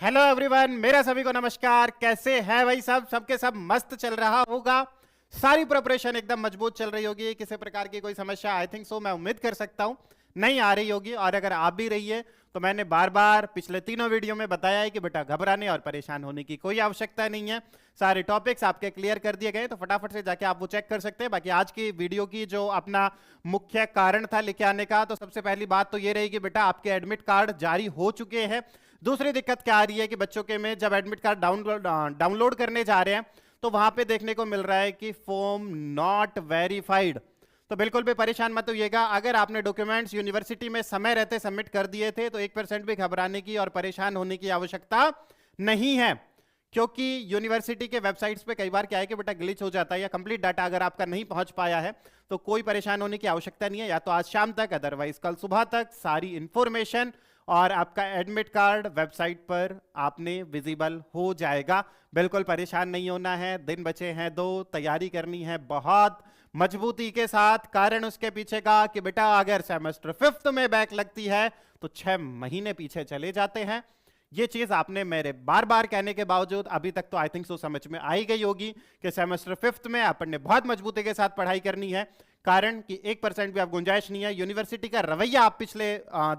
Hello everyone, मेरा सभी को नमस्कार। कैसे हैं भाई? सबके सब मस्त चल रहा होगा। सारी प्रिपरेशन एकदम मजबूत चल रही होगी। किसी प्रकार की कोई समस्या आई थिंक सो मैं उम्मीद कर सकता हूं नहीं आ रही होगी। और अगर आप भी रही है तो मैंने बार बार पिछले तीनों वीडियो में बताया है कि बेटा घबराने और परेशान होने की कोई आवश्यकता नहीं है। सारे टॉपिक्स आपके क्लियर कर दिए गए, तो फटाफट से जाके आप वो चेक कर सकते हैं। बाकी आज की वीडियो की जो अपना मुख्य कारण था लेके आने का, तो सबसे पहली बात तो ये रही कि बेटा आपके एडमिट कार्ड जारी हो चुके हैं। दूसरी दिक्कत क्या आ रही है कि बच्चों के में जब एडमिट कार्ड डाउनलोड करने जा रहे हैं तो वहां पे देखने को मिल रहा है कि फॉर्म नॉट वेरीफाइड। तो बिल्कुल भी परेशान मत होइएगा। अगर आपने डॉक्यूमेंट्स यूनिवर्सिटी में समय रहते सबमिट कर दिए थे तो 1% भी घबराने की और परेशान होने की आवश्यकता नहीं है, क्योंकि यूनिवर्सिटी के वेबसाइट्स पे कई बार क्या है कि बेटा ग्लिच हो जाता है या कंप्लीट डाटा अगर आपका नहीं पहुंच पाया है तो कोई परेशान होने की आवश्यकता नहीं है। या तो आज शाम तक, अदरवाइज कल सुबह तक सारी इंफॉर्मेशन और आपका एडमिट कार्ड वेबसाइट पर आपने विजिबल हो जाएगा। बिल्कुल परेशान नहीं होना है। दिन बचे हैं 2, तैयारी करनी है बहुत मजबूती के साथ। कारण उसके पीछे का कि बेटा अगर सेमेस्टर 5th में बैक लगती है तो 6 महीने पीछे चले जाते हैं। ये चीज आपने मेरे बार बार कहने के बावजूद अभी तक तो आई थिंक सो समझ में आई गई होगी कि सेमेस्टर 5th में आपने बहुत मजबूती के साथ पढ़ाई करनी है। कारण कि 1% भी आप गुंजाइश नहीं है। यूनिवर्सिटी का रवैया आप पिछले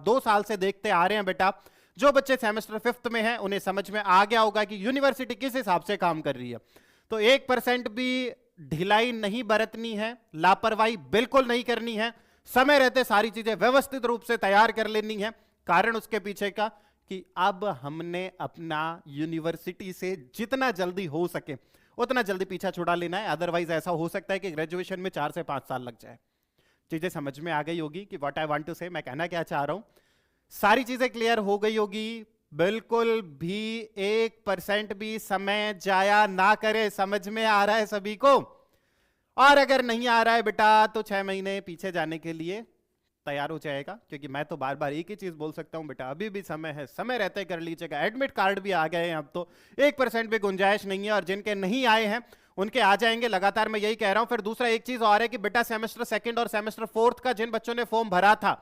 2 साल से देखते आ रहे हैं। बेटा जो बच्चे सेमेस्टर 5th में हैं उन्हें समझ में आ गया होगा कि यूनिवर्सिटी किस हिसाब से काम कर रही है। तो 1% भी ढिलाई नहीं बरतनी है, लापरवाही बिल्कुल नहीं करनी है। समय रहते सारी चीजें व्यवस्थित रूप से तैयार कर लेनी है। कारण उसके पीछे का कि अब हमने अपना यूनिवर्सिटी से जितना जल्दी हो सके उतना जल्दी पीछा छुड़ा लेना है। अदरवाइज ऐसा हो सकता है कि ग्रेजुएशन में 4 से 5 साल लग जाए। चीजें समझ में आ गई होगी कि व्हाट आई वांट टू से, मैं कहना क्या चाह रहा हूं। सारी चीजें क्लियर हो गई होगी। बिल्कुल भी 1% भी समय जाया ना करे। समझ में आ रहा है सभी को? और अगर नहीं आ रहा है बेटा तो 6 महीने पीछे जाने के लिए तैयार हो जाएगा। क्योंकि मैं तो बार बार एक ही चीज बोल सकता हूं, बेटा अभी भी समय है, समय रहते कर लीजिएगा। एडमिट कार्ड भी आ गए हैं, अब तो 1% भी गुंजाइश नहीं है। और जिनके नहीं आए हैं उनके आ जाएंगे लगातार, मैं यही कह रहा हूं। फिर दूसरा एक चीज और है कि बेटा सेमेस्टर 2nd और सेमेस्टर 4th का जिन बच्चों ने फॉर्म भरा था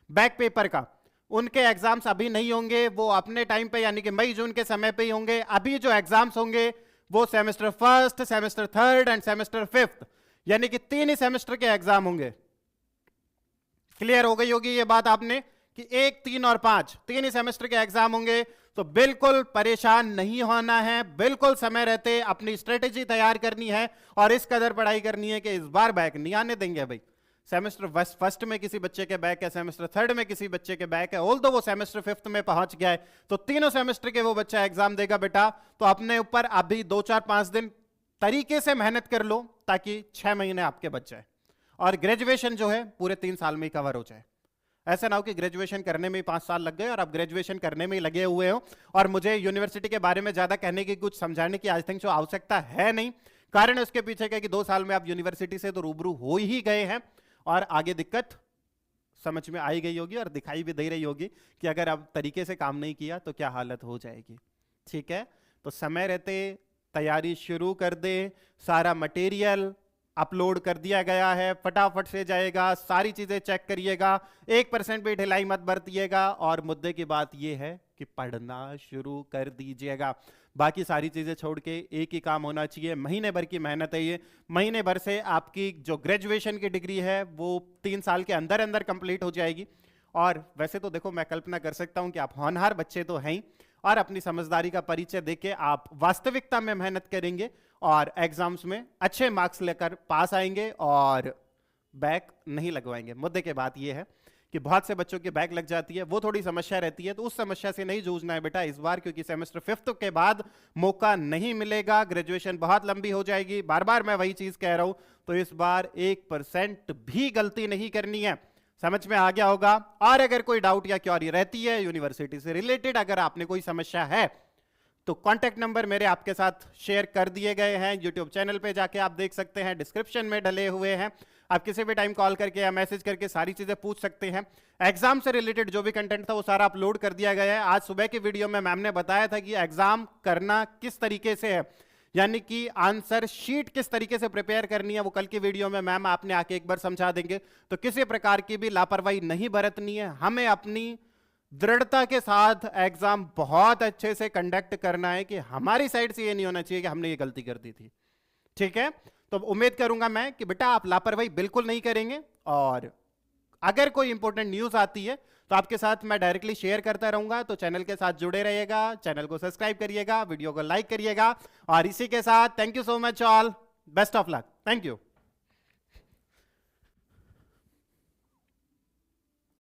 बैक पेपर का, उनके एग्जाम्स अभी नहीं होंगे। वो अपने टाइम पे यानी कि मई जून के समय पे ही होंगे। अभी जो एग्जाम्स होंगे वो semester 1st, semester 3rd end semester 5th, यानी कि 3 ही सेमेस्टर के एग्जाम होंगे। क्लियर हो गई होगी ये बात आपने कि 1, 3 और 5 3 ही सेमेस्टर के एग्जाम होंगे। तो बिल्कुल परेशान नहीं होना है। बिल्कुल समय रहते अपनी स्ट्रेटेजी तैयार करनी है और इस कदर पढ़ाई करनी है कि इस बार बैक नहीं आने देंगे भाई। सेमेस्टर 1st में किसी बच्चे के बैक है, सेमेस्टर 3rd में किसी बच्चे के बैक है, ऑल्दो वो सेमेस्टर 5th में पहुंच गया है तो तीनों सेमेस्टर के वो बच्चा एग्जाम देगा। बेटा तो अपने ऊपर अभी 2, 4, 5 दिन तरीके से मेहनत कर लो ताकि 6 महीने आपके बच जाए और ग्रेजुएशन जो है पूरे 3 साल में ही कवर हो जाए। ऐसा ना हो कि ग्रेजुएशन करने में ही 5 साल लग गए और आप ग्रेजुएशन करने में ही लगे हुए हो और मुझे यूनिवर्सिटी के बारे में ज्यादा कहने की, कुछ समझाने की आई थिंक जो आवश्यकता है नहीं। कारण उसके पीछे का कि 2 साल में आप यूनिवर्सिटी से तो रूबरू हो ही गए हैं और आगे दिक्कत समझ में आई गई होगी और दिखाई भी दे रही होगी कि अगर आप तरीके से काम नहीं किया तो क्या हालत हो जाएगी। ठीक है, तो समय रहते तैयारी शुरू कर दे। सारा मटेरियल अपलोड कर दिया गया है, फटाफट से जाएगा। सारी चीजें चेक करिएगा, 1% भी ढिलाई मत बरतिएगा। और मुद्दे की बात यह है कि पढ़ना शुरू कर दीजिएगा। बाकी सारी चीजें छोड़ के एक ही काम होना चाहिए। महीने भर की मेहनत है ये। महीने भर से आपकी जो ग्रेजुएशन की डिग्री है वो 3 साल के अंदर अंदर कंप्लीट हो जाएगी। और वैसे तो देखो, मैं कल्पना कर सकता हूं कि आप होनहार बच्चे तो हैं ही और अपनी समझदारी का परिचय देके आप वास्तविकता में मेहनत करेंगे और एग्जाम्स में अच्छे मार्क्स लेकर पास आएंगे और बैक नहीं लगवाएंगे। मुद्दे की बात यह है कि बहुत से बच्चों की बैक लग जाती है, वो थोड़ी समस्या रहती है। तो उस समस्या से नहीं जूझना है बेटा इस बार, क्योंकि सेमेस्टर 5th के बाद मौका नहीं मिलेगा। ग्रेजुएशन बहुत लंबी हो जाएगी। बार बार मैं वही चीज कह रहा हूं। तो इस बार 1% भी गलती नहीं करनी है। समझ में आ गया होगा। और अगर कोई डाउट या क्वेरी रहती है यूनिवर्सिटी से रिलेटेड, अगर आपने कोई समस्या है तो कांटेक्ट नंबर मेरे आपके साथ शेयर कर दिए गए हैं। यूट्यूब चैनल पे जाके आप देख सकते हैं, डिस्क्रिप्शन में डले हुए हैं। आप किसी भी टाइम कॉल करके या मैसेज करके सारी चीजें पूछ सकते हैं। एग्जाम से रिलेटेड जो भी कंटेंट था वो सारा अपलोड कर दिया गया है। आज सुबह की वीडियो में मैम ने बताया था कि एग्जाम करना किस तरीके से है, यानी कि आंसर शीट किस तरीके से प्रिपेयर करनी है, वो कल की वीडियो में मैम आपने आके एक बार समझा देंगे। तो किसी प्रकार की भी लापरवाही नहीं बरतनी है। हमें अपनी दृढ़ता के साथ एग्जाम बहुत अच्छे से कंडक्ट करना है कि हमारी साइड से ये नहीं होना चाहिए कि हमने ये गलती कर दी थी। ठीक है, तो उम्मीद करूंगा मैं कि बेटा आप लापरवाही बिल्कुल नहीं करेंगे, और अगर कोई इंपॉर्टेंट न्यूज आती है तो आपके साथ मैं डायरेक्टली शेयर करता रहूंगा। तो चैनल के साथ जुड़े रहिएगा, चैनल को सब्सक्राइब करिएगा, वीडियो को लाइक करिएगा, और इसी के साथ thank you so much all, best of luck, thank you.